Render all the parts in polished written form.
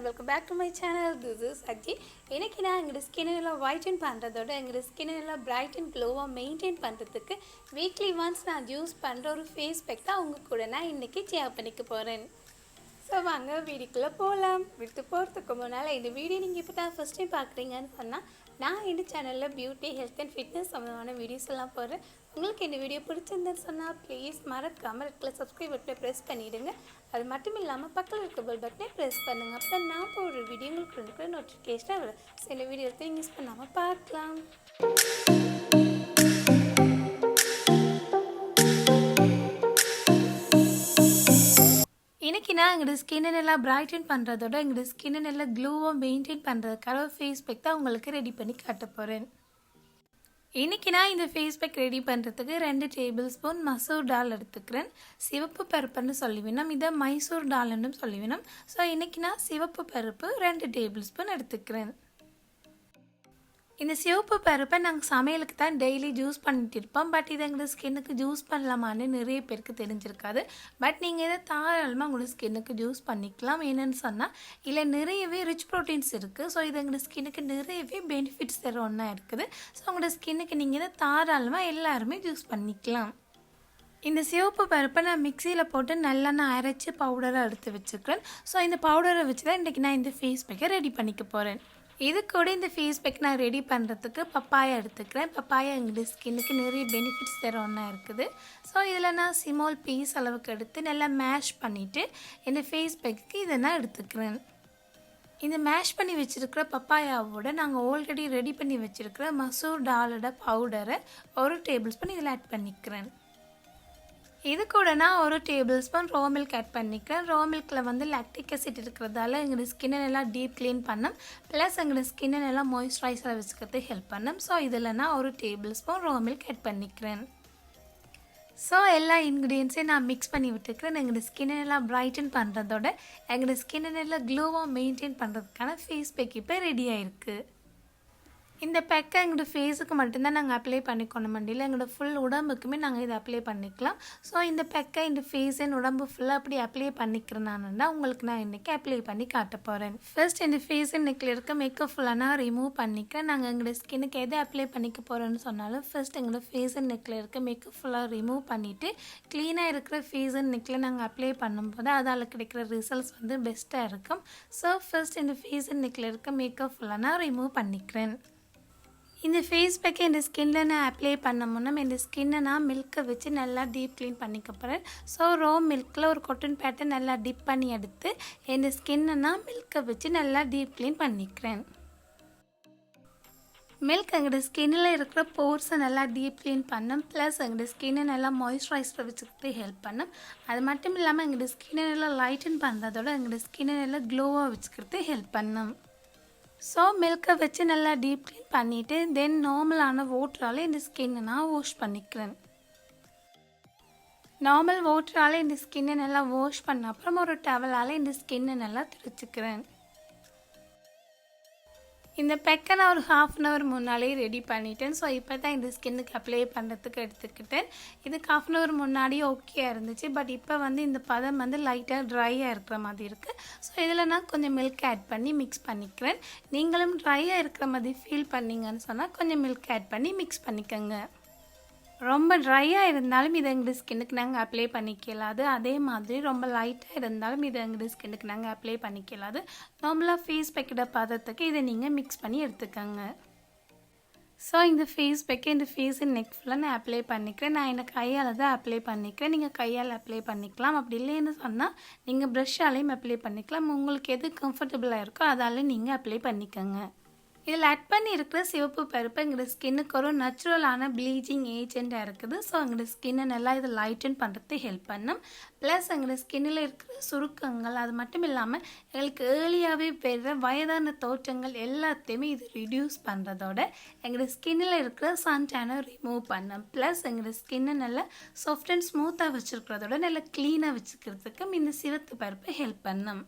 welcome back to my channel. This is Ajji. இன்னைக்கு நான் எங்க ஸ்கின் எல்லாம் whiten பண்றதோட எங்க ஸ்கின் எல்லாம் bright and glow-ஆ மெயின்टेन பண்றதுக்கு weekly once நான் யூஸ் பண்ற ஒரு ஃபேஸ் பேக் தான் உங்க கூட நான் இன்னைக்கு ஷேர் பண்ணிக்க போறேன். சோ வாங்க வீடியோக்குள்ள போலாம். வீடியோ போறதுக்கு முன்னால இந்த வீடியோ நீங்க இப்பதான் ஃபர்ஸ்ட் டைம் பார்க்கறீங்கன்னு சொன்னா நான் இந்த சேனல்ல பியூட்டி ஹெல்த் அண்ட் ஃபிட்னஸ் சம்பந்தமான வீடியோஸ் எல்லாம் போடுறேன். உங்களுக்கு இந்த வீடியோ பிடிச்சிருந்தா சொன்னா ப்ளீஸ் மறக்காம ரெட் கலர் சப்ஸ்கிரைப் பட்டனை பிரஸ் பண்ணிடுங்க. அது மட்டும் இல்லாம பக்கத்துல இருக்க பெல் பட்டனை பிரஸ் பண்ணுங்க. அப்ப நான் போடுற வீடியோ உங்களுக்கு நோட்டிஃபிகேஷன் வரும். இந்த வீடியோவை மிஸ் பண்ணாம பார்க்கலாம். இன்னைக்கு நான் எங்க ஸ்கின் நல்லா பிரைட்டன் பண்றதோட எங்க ஸ்கின் நல்லா க்ளோவா மெயின்टेन பண்றதுக்காக ஃபேஸ் பேக் தான் உங்களுக்கு ரெடி பண்ணி காட்ட போறேன். இன்னைக்கு நான் இந்த ஃபேஸ் பேக் ரெடி பண்றதுக்கு 2 டேபிள்ஸ்பூன் மசூர் டால் எடுத்துக்கிறேன். சிவப்பு பருப்புன்னு சொல்லுவேன். இத மைசூர் டால்னு சொல்லுவேன். சோ இன்னைக்கு நான் சிவப்பு பருப்பு 2 டேபிள்ஸ்பூன் எடுத்துக்கிறேன். இந்த சிவப்பு பருப்பை நாங்கள் சமையலுக்கு தான் டெய்லி ஜூஸ் பண்ணிட்டு இருப்போம். பட் இது எங்களோட ஸ்கின்னுக்கு ஜூஸ் பண்ணலாமான்னு நிறைய பேருக்கு தெரிஞ்சிருக்காது. பட் நீங்கள் இதை தாராளமாக உங்களோட ஸ்கின்னுக்கு ஜூஸ் பண்ணிக்கலாம். என்னென்னு சொன்னால் இல்லை நிறையவே ரிச் ப்ரோட்டீன்ஸ் இருக்குது. ஸோ இது எங்களோட ஸ்கின்னுக்கு நிறையவே பெனிஃபிட்ஸ் தர ஒன்றா இருக்குது. ஸோ உங்களோட ஸ்கின்னுக்கு நீங்கள் இதை தாராளமாக எல்லாருமே ஜூஸ் பண்ணிக்கலாம். இந்த சிவப்பு பருப்பை நான் மிக்சியில் போட்டு நல்லா நான் அரைச்சி பவுடராக எடுத்து வச்சுக்கிறேன். ஸோ இந்த பவுடரை வச்சு தான் இன்றைக்கி நான் இந்த ஃபேஸ் பேக்கை ரெடி பண்ணிக்க போகிறேன். இது கூட இந்த ஃபேஸ் பேக் நான் ரெடி பண்ணுறதுக்கு பப்பாயா எடுத்துக்கிறேன். பப்பாயா எங்களுடைய ஸ்கின்னுக்கு நிறைய பெனிஃபிட்ஸ் தர ஒன்றா இருக்குது. ஸோ இதில் நான் ஸ்மால் பீஸ் அளவுக்கு எடுத்து நல்லா மேஷ் பண்ணிவிட்டு இந்த ஃபேஸ் பேக்கு இதை நான் எடுத்துக்கிறேன். இந்த மேஷ் பண்ணி வச்சுருக்கிற பப்பாயாவோட நாங்கள் ஆல்ரெடி ரெடி பண்ணி வச்சுருக்கிற மசூர் டாலோட பவுடரை 1 டேபிள் ஸ்பூன் இதில் ஆட் பண்ணிக்கிறேன். இது கூட நான் 1 table spoon raw milk add பண்ணிக்கிறேன். ரோ மில்கில் வந்து லாக்டிக் ஆசிட் இருக்கிறதால எங்களோட ஸ்கின்னை நல்லா டீப் க்ளீன் பண்ணும். ப்ளஸ் எங்களோட ஸ்கின்னை நல்லா மாய்ஸ்சரைஸராக வச்சுக்கிறதுக்கு ஹெல்ப் பண்ணும். ஸோ இதில் நான் 1 table spoon raw milk add பண்ணிக்கிறேன். ஸோ எல்லா இன்க்ரீடியன்ஸையும் நான் மிக்ஸ் பண்ணி விட்டுக்கிறேன். எங்களோட ஸ்கின்னை நல்லா பிரைட்டன் பண்ணுறதோட எங்களோட ஸ்கின்னை நல்லா க்ளோவாக மெயின்டைன் பண்ணுறதுக்கான ஃபேஸ் பேக் இப்போ ரெடி ஆகிருக்கு. இந்த பேக்கை எங்களோட ஃபேஸுக்கு மட்டும்தான் நாங்கள் அப்ளை பண்ணிக்கணும் மண்டியில். எங்களோட ஃபுல் உடம்புக்குமே நாங்கள் இதை அப்ளை பண்ணிக்கலாம். ஸோ இந்த பேக்கை இந்த ஃபேஸ் அண்ட் உடம்பு ஃபுல்லாக அப்படி அப்ளை பண்ணிக்கிறேன்னா உங்களுக்கு நான் இன்றைக்கி அப்ளை பண்ணி காட்ட போகிறேன். ஃபர்ஸ்ட் இந்த ஃபேஸ் அண்ட் நெக்கில் இருக்க மேக்கப் ஃபுல்லாக நான் ரிமூவ் பண்ணிக்கிறேன். நாங்கள் எங்களோட ஸ்கின்னுக்கு எதை அப்ளை பண்ணிக்க போகிறோன்னு சொன்னாலும் ஃபர்ஸ்ட் எங்களோட ஃபேஸ் அண்ட் நெக்கில் இருக்க மேக்கப் ஃபுல்லாக ரிமூவ் பண்ணிவிட்டு க்ளீனாக இருக்கிற ஃபேஸ் அண்ட் நெக்கில் நாங்கள் அப்ளை பண்ணும்போது அதால் கிடைக்கிற ரிசல்ட்ஸ் வந்து பெஸ்ட்டாக இருக்கும். ஸோ ஃபர்ஸ்ட் இந்த ஃபேஸ் அண்ட் நெக்கில் இருக்க மேக்கப் ஃபுல்லாக நான் ரிமூவ் பண்ணிக்கிறேன். இந்த ஃபேஸ் பேக்கை இந்த ஸ்கின்னில் நான் அப்ளை பண்ண முன்னே இந்த ஸ்கின்னை நான் மில்க்கை வச்சு நல்லா டீப் க்ளீன் பண்ணிக்க போகிறேன். ஸோ ரோ மில்கில் ஒரு காட்டன் பேட்டை நல்லா டிப் பண்ணி எடுத்து இந்த ஸ்கின்னை நான் மில்க்கை வச்சு நல்லா டீப் க்ளீன் பண்ணிக்கிறேன். மில்க் எங்களோட ஸ்கின்னில் இருக்கிற போர்ஸை நல்லா டீப் க்ளீன் பண்ணும். ப்ளஸ் எங்களோட ஸ்கின்னை நல்லா மாய்ஸ்சரைஸராக வச்சுக்கிட்டு ஹெல்ப் பண்ணும். அது மட்டும் இல்லாமல் எங்களோட ஸ்கின்னை நல்லா லைட்டன் பண்ணுறதோட எங்களோட ஸ்கின்னை நல்லா க்ளோவாக வச்சுக்கிறது ஹெல்ப் பண்ணும். ஸோ மில்க்கை வச்சு நல்லா டீப் க்ளீன் பண்ணிவிட்டு தென் நார்மலான வாட்டரால் இந்த ஸ்கின்னை நான் வாஷ் பண்ணிக்கிறேன். நார்மல் வாட்டரால் இந்த ஸ்கின்னை நல்லா வாஷ் பண்ண அப்புறம் ஒரு டவலால் இந்த ஸ்கின்னை நல்லா துடைச்சிக்கிறேன். இந்த பேக்கை நான் ஒரு 1/2 hour முன்னாலே ரெடி பண்ணிட்டேன். ஸோ இப்போ தான் இந்த ஸ்கின்னுக்கு அப்ளை பண்ணுறதுக்கு எடுத்துக்கிட்டேன். இதுக்கு 1/2 hour முன்னாடியே ஓகே இருந்துச்சு. பட் இப்போ வந்து இந்த பதம் வந்து லைட்டாக ட்ரையாக இருக்கிற மாதிரி இருக்குது. ஸோ இதில் நான் கொஞ்சம் மில்க் ஆட் பண்ணி மிக்ஸ் பண்ணிக்கிறேன். நீங்களும் ட்ரையாக இருக்கிற மாதிரி ஃபீல் பண்ணிங்கன்னு சொன்னால் கொஞ்சம் மில்க் ஆட் பண்ணி மிக்ஸ் பண்ணிக்கோங்க. ரொம்ப ட்ரையாக இருந்தாலும் இதை எங்களோட ஸ்கின்னுக்கு நாங்கள் அப்ளை பண்ணிக்கலாது. அதே மாதிரி ரொம்ப லைட்டாக இருந்தாலும் இதை எங்களோட ஸ்கின்னுக்கு நாங்கள் அப்ளை பண்ணிக்கலாது. நார்மலாக ஃபேஸ் பேக்கோட பதத்துக்கு இதை நீங்கள் மிக்ஸ் பண்ணி எடுத்துக்கோங்க. ஸோ இந்த ஃபேஸ் பேக்கை இந்த ஃபேஸ் அண்ட் நெக் ஃபுல்லாக நான் அப்ளை பண்ணிக்கிறேன். நான் எனக்கு கையால் தான் அப்ளை பண்ணிக்கிறேன். நீங்கள் கையால் அப்ளை பண்ணிக்கலாம். அப்படி இல்லைன்னு சொன்னால் நீங்கள் ப்ரஷ்ஷாலையும் அப்ளை பண்ணிக்கலாம். உங்களுக்கு எது கம்ஃபர்டபுளாக இருக்கோ அதால் நீங்கள் அப்ளை பண்ணிக்கோங்க. இதில் ஆட் பண்ணி இருக்கிற சிவப்பு பருப்பு எங்களோட ஸ்கின்னுக்கு ஒரு நேச்சுரலான ப்ளீச்சிங் ஏஜெண்ட்டாக இருக்குது. ஸோ எங்களோட ஸ்கின்னை நல்லா இதை லைட்டன் பண்ணுறதுக்கு ஹெல்ப் பண்ணும். ப்ளஸ் எங்களோட ஸ்கின்னில் இருக்கிற சுருக்கங்கள் அது மட்டும் இல்லாமல் எங்களுக்கு ஏர்லியாகவே பெற வயதான தோற்றங்கள் எல்லாத்தையுமே இது ரிடியூஸ் பண்ணுறதோட எங்களோட ஸ்கின்னில் இருக்கிற சன்டேனை ரிமூவ் பண்ணும். ப்ளஸ் எங்களோட ஸ்கின்னை நல்லா சாஃப்ட் அண்ட் ஸ்மூத்தாக வச்சுருக்கிறதோட நல்லா க்ளீனாக வச்சுக்கிறதுக்கும் இந்த சிவப்பு பருப்பு ஹெல்ப் பண்ணும்.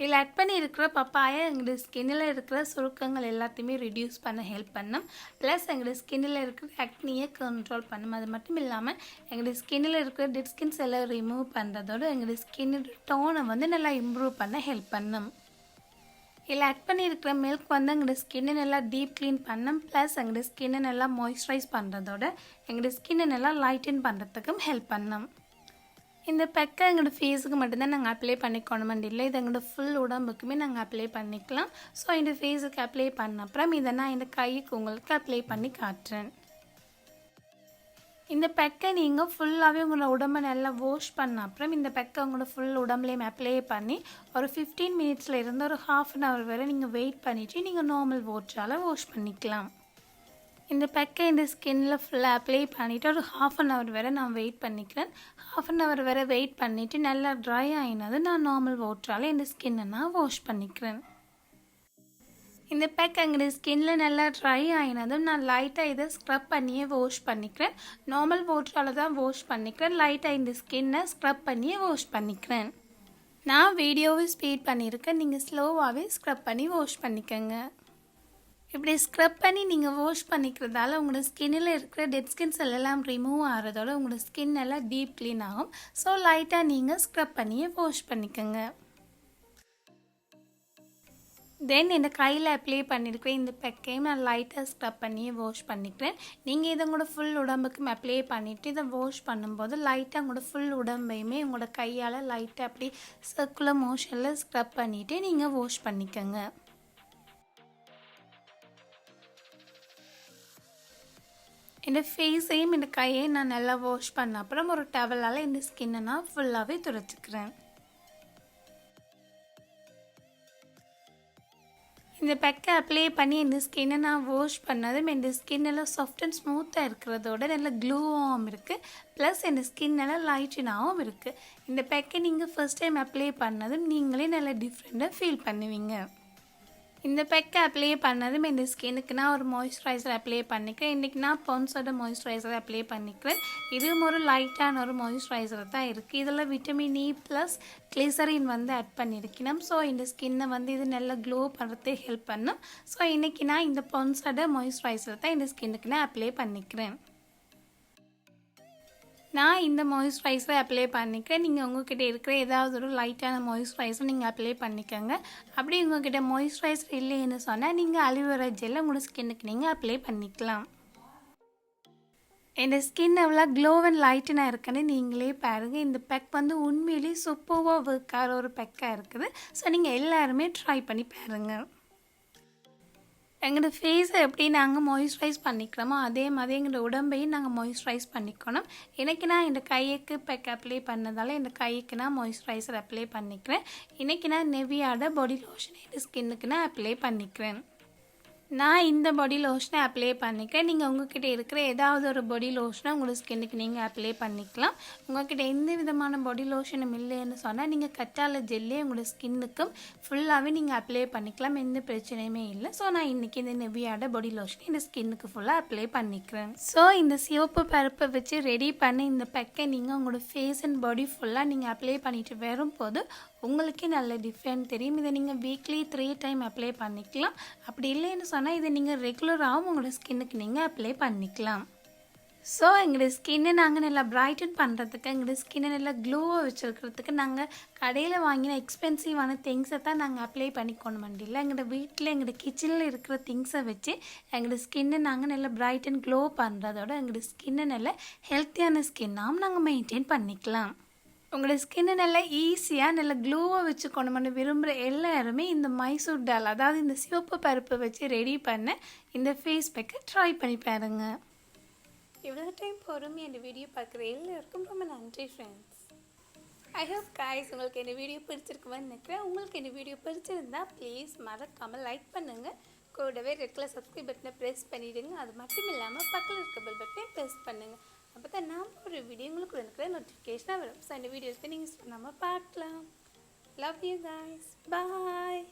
இதில் ஆட் பண்ணி இருக்கிற பப்பாயா எங்களோட ஸ்கின்னில் இருக்கிற சுருக்கங்கள் எல்லாத்தையுமே ரிடியூஸ் பண்ண ஹெல்ப் பண்ணும். ப்ளஸ் எங்களோட ஸ்கின்னில் இருக்கிற ஆக்னியை கண்ட்ரோல் பண்ணும். அது மட்டும் இல்லாமல் எங்களோட ஸ்கின்னில் இருக்கிற டெட் ஸ்கின்ஸ் எல்லாம் ரிமூவ் பண்ணுறதோட எங்களோட ஸ்கின்னோட டோனை வந்து நல்லா இம்ப்ரூவ் பண்ண ஹெல்ப் பண்ணும். இதில் ஆட் பண்ணியிருக்கிற மில்க் வந்து எங்களோட ஸ்கின்னை நல்லா டீப் க்ளீன் பண்ணோம், ப்ளஸ் எங்களோட ஸ்கின்னை நல்லா மாய்ஸ்சரைஸ் பண்ணுறதோட எங்களோட ஸ்கின்னை நல்லா லைட்டன் பண்ணுறதுக்கும் ஹெல்ப் பண்ணோம். இந்த பெக்கை எங்களோட ஃபேஸுக்கு மட்டும்தான் நாங்கள் அப்ளை பண்ணிக்கணும் இல்லை, இது எங்களோட ஃபுல் உடம்புக்குமே நாங்கள் அப்ளை பண்ணிக்கலாம். ஸோ இந்த ஃபேஸுக்கு அப்ளை பண்ண அப்புறம் இதை நான் இந்த கைக்கு உங்களுக்கு அப்ளை பண்ணி காட்டுறேன். இந்த பெக்கை நீங்கள் ஃபுல்லாகவே உங்களோட உடம்பை நல்லா வாஷ் பண்ண அப்புறம் இந்த பெக்கை உங்களோட ஃபுல் உடம்புலேயும் அப்ளை பண்ணி ஒரு 15 மினிட்ஸில் இருந்து ஒரு ½ அன் ஹவர் வரை நீங்கள் வெயிட் பண்ணிவிட்டு நீங்கள் நார்மல் வாட்டரால் வாஷ் பண்ணிக்கலாம். இந்த பெக்கை இந்த ஸ்கின்னில் ஃபுல்லாக அப்ளை பண்ணிவிட்டு ஒரு ½ அன் ஹவர் வரை நான் வெயிட் பண்ணிக்கிறேன். ½ அன் ஹவர் வரை வெயிட் பண்ணிவிட்டு நல்லா ட்ரை ஆகினது நான் நார்மல் வாட்டரால் இந்த ஸ்கின்னை நான் வாஷ் பண்ணிக்கிறேன். இந்த பெக் எங்களோட ஸ்கின்னில் நல்லா ட்ரை ஆகினதும் நான் லைட்டாக இதை ஸ்க்ரப் பண்ணியே வாஷ் பண்ணிக்கிறேன். நார்மல் வாட்டரால் தான் வாஷ் பண்ணிக்கிறேன். லைட்டாக இந்த ஸ்கின்னை ஸ்க்ரப் பண்ணியே வாஷ் பண்ணிக்கிறேன். நான் வீடியோவை ஸ்பீட் பண்ணியிருக்கேன், நீங்கள் ஸ்லோவாகவே ஸ்க்ரப் பண்ணி வாஷ் பண்ணிக்கோங்க. இப்படி ஸ்க்ரப் பண்ணி நீங்கள் வாஷ் பண்ணிக்கிறதால உங்களோட ஸ்கின்னில் இருக்கிற டெட் ஸ்கின் செல் எல்லாம் ரிமூவ் ஆகிறதோட உங்களோட ஸ்கின் எல்லாம் டீப் க்ளீன் ஆகும். ஸோ லைட்டாக நீங்கள் ஸ்க்ரப் பண்ணியே வாஷ் பண்ணிக்கோங்க. தென் இந்த கையில் அப்ளை பண்ணியிருக்கிறேன் இந்த பெக்கையும் நான் லைட்டாக ஸ்க்ரப் பண்ணியே வாஷ் பண்ணிக்கிறேன். நீங்கள் இதை உங்களோட ஃபுல் உடம்புக்கும் அப்ளை பண்ணிவிட்டு இதை வாஷ் பண்ணும்போது லைட்டாக உங்களோட ஃபுல் உடம்பையுமே உங்களோட கையால் லைட்டாக அப்படி சர்க்குலர் மோஷனில் ஸ்க்ரப் பண்ணிவிட்டு நீங்கள் வாஷ் பண்ணிக்கோங்க. இந்த ஃபேஸையும் இந்த கையையும் நான் நல்லா வாஷ் பண்ண அப்புறம் ஒரு டவலால் இந்த ஸ்கின்னை நான் ஃபுல்லாகவே துடைச்சிக்கிறேன். இந்த பெக்கை அப்ளை பண்ணி இந்த ஸ்கின்னை நான் வாஷ் பண்ணதும் இந்த ஸ்கின் எல்லாம் சாஃப்ட் அண்ட் ஸ்மூத்தாக இருக்கிறதோட நல்ல க்ளூவாகவும் இருக்குது, ப்ளஸ் இந்த ஸ்கின் எல்லாம் லைட்டனாகவும் இருக்குது. இந்த பெக்கை நீங்கள் ஃபர்ஸ்ட் டைம் அப்ளை பண்ணதும் நீங்களே நல்லா டிஃப்ரெண்ட்டாக ஃபீல் பண்ணுவீங்க. இந்த பெக்கை அப்ளை பண்ணதும் இந்த ஸ்கின்னுக்கு நான் ஒரு மாய்ஸ்சரைசர் அப்ளை பண்ணிக்கிறேன். இன்றைக்கி நான் பான்ஸோட மாய்ஸ்சரைசர் அப்ளை பண்ணிக்கிறேன். இதுவும் ஒரு லைட்டான ஒரு மாய்ஸ்சரைசர் தான் இருக்குது. இதில் விட்டமின் இ ப்ளஸ் கிளிசரின் வந்து ஆட் பண்ணியிருக்கணும். ஸோ இந்த ஸ்கின்னை வந்து இது நல்லா க்ளோ பண்ணுறதே ஹெல்ப் பண்ணும். ஸோ இன்றைக்கி நான் இந்த பான்ஸோட மாய்ஸ்சரைசர் தான் இந்த ஸ்கின்னுக்கு நான் அப்ளை பண்ணிக்கிறேன். நான் இந்த மாய்ஸ்சரைசரை அப்ளை பண்ணிக்கிறேன். நீங்கள் உங்கள்கிட்ட இருக்கிற ஏதாவது ஒரு லைட்டான மாய்ஸ்சரைசர் நீங்கள் அப்ளை பண்ணிக்கோங்க. அப்படி உங்கள்கிட்ட மாய்ஸ்சரைசர் இல்லைன்னு சொன்னால் நீங்கள் அலோவேரா ஜெல்லை உங்களோட ஸ்கின்னுக்கு நீங்கள் அப்ளை பண்ணிக்கலாம். இந்த ஸ்கின் எவ்வளோ க்ளோ அண்ட் லைட்டனாக இருக்குன்னு நீங்களே பாருங்கள். இந்த பெக் வந்து உண்மையிலேயே சூப்பராக ஒர்க் ஆகிற ஒரு பெக்காக இருக்குது. ஸோ நீங்கள் எல்லாருமே ட்ரை பண்ணி பாருங்கள். எங்களோட ஃபேஸை எப்படி நாங்கள் மாய்ஸ்சரைஸ் பண்ணிக்கிறோமோ அதே மாதிரி எங்களோட உடம்பையும் நாங்கள் மாய்ஸ்சரைஸ் பண்ணிக்கணும். இன்றைக்கி நான் இந்த கைக்கு பெக் அப்ளை பண்ணதால் இந்த கைக்கு நான் மாய்ஸ்சரைசர் அப்ளை பண்ணிக்கிறேன். இன்றைக்கி நான் நெவியாட பாடி லோஷன் இந்த ஸ்கின்னுக்கு நான் அப்ளை பண்ணிக்கிறேன். நான் இந்த பாடி லோஷனை அப்ளை பண்ணிக்கிறேன். நீங்கள் உங்கள்கிட்ட இருக்கிற ஏதாவது ஒரு பாடி லோஷனை உங்களோட ஸ்கின்னுக்கு நீங்கள் அப்ளை பண்ணிக்கலாம். உங்கள்கிட்ட எந்த விதமான பாடி லோஷனும் இல்லைன்னு சொன்னால் நீங்கள் கற்றாழை ஜெல்லே உங்களோட ஸ்கின்னுக்கும் ஃபுல்லாகவே நீங்கள் அப்ளை பண்ணிக்கலாம், எந்த பிரச்சனையுமே இல்லை. ஸோ நான் இன்றைக்கி இந்த நெவியாட பாடி லோஷனை இந்த ஸ்கின்னுக்கு ஃபுல்லாக அப்ளை பண்ணிக்கிறேன். ஸோ இந்த சிவப்பு பருப்பை வச்சு ரெடி பண்ணி இந்த பெக்கை நீங்கள் உங்களோட ஃபேஸ் அண்ட் பாடி ஃபுல்லாக நீங்கள் அப்ளை பண்ணிட்டு வரும்போது உங்களுக்கே நல்ல டிஃப்ரெண்ட் தெரியும். இதை நீங்கள் வீக்லி 3 டைம் அப்ளை பண்ணிக்கலாம். அப்படி இல்லைன்னு சொன்னால் இதை நீங்கள் ரெகுலராகவும் உங்களோட ஸ்கின்னுக்கு நீங்கள் அப்ளை பண்ணிக்கலாம். ஸோ எங்களோட ஸ்கின்னை நாங்கள் நல்லா பிரைட்டன் பண்ணுறதுக்கு எங்களோட ஸ்கின்னை நல்லா க்ளோவாக வச்சுருக்கிறதுக்கு நாங்கள் கடையில் வாங்கின எக்ஸ்பென்சிவான திங்ஸை தான் நாங்கள் அப்ளை பண்ணிக்கணும் இல்லை. எங்களோட வீட்டில் எங்களோட கிச்சனில் இருக்கிற திங்ஸை வச்சு எங்களோட ஸ்கின்னை நாங்கள் நல்லா பிரைட் அண்ட் க்ளோ பண்ணுறதோட எங்களோட ஸ்கின்னை நல்லா ஹெல்த்தியான ஸ்கின்னாகவும் நாங்கள் மெயின்டைன் பண்ணிக்கலாம். உங்களோட ஸ்கின்னை நல்லா ஈஸியாக நல்லா க்ளோவாக வச்சுக்கணும்னு விரும்புகிற எல்லாருமே இந்த மைசூர் டால் அதாவது இந்த சிவப்பு பருப்பை வச்சு ரெடி பண்ண இந்த ஃபேஸ் பேக்கை ட்ரை பண்ணி பாருங்க. இவ்வளோ டைம் பொறுமையாக இந்த வீடியோ பார்க்குற எல்லாருக்கும் ரொம்ப நன்றி ஃப்ரெண்ட்ஸ். ஐ ஹோப் கைஸ் உங்களுக்கு இந்த வீடியோ பிடிச்சிருக்குன்னு நினைக்கிறேன். உங்களுக்கு இந்த வீடியோ பிடிச்சிருந்தா ப்ளீஸ் மறக்காமல் லைக் பண்ணுங்கள். கூடவே ரெட் கலர் சப்ஸ்கிரைப் பட்டனை ப்ரெஸ் பண்ணிவிடுங்க. அது மட்டும் இல்லாமல் பக்கத்தில் இருக்க பெல் பட்டனை ப்ரெஸ் பண்ணுங்கள். அப்போ தான் நான் ஒரு வீடியோ உங்களுக்கு இருக்கிற நோட்டிஃபிகேஷனாக வரும். ஸோ இந்த வீடியோஸ்க்கு நீங்கள் நம்ம பார்க்கலாம். Love you guys. பாய்.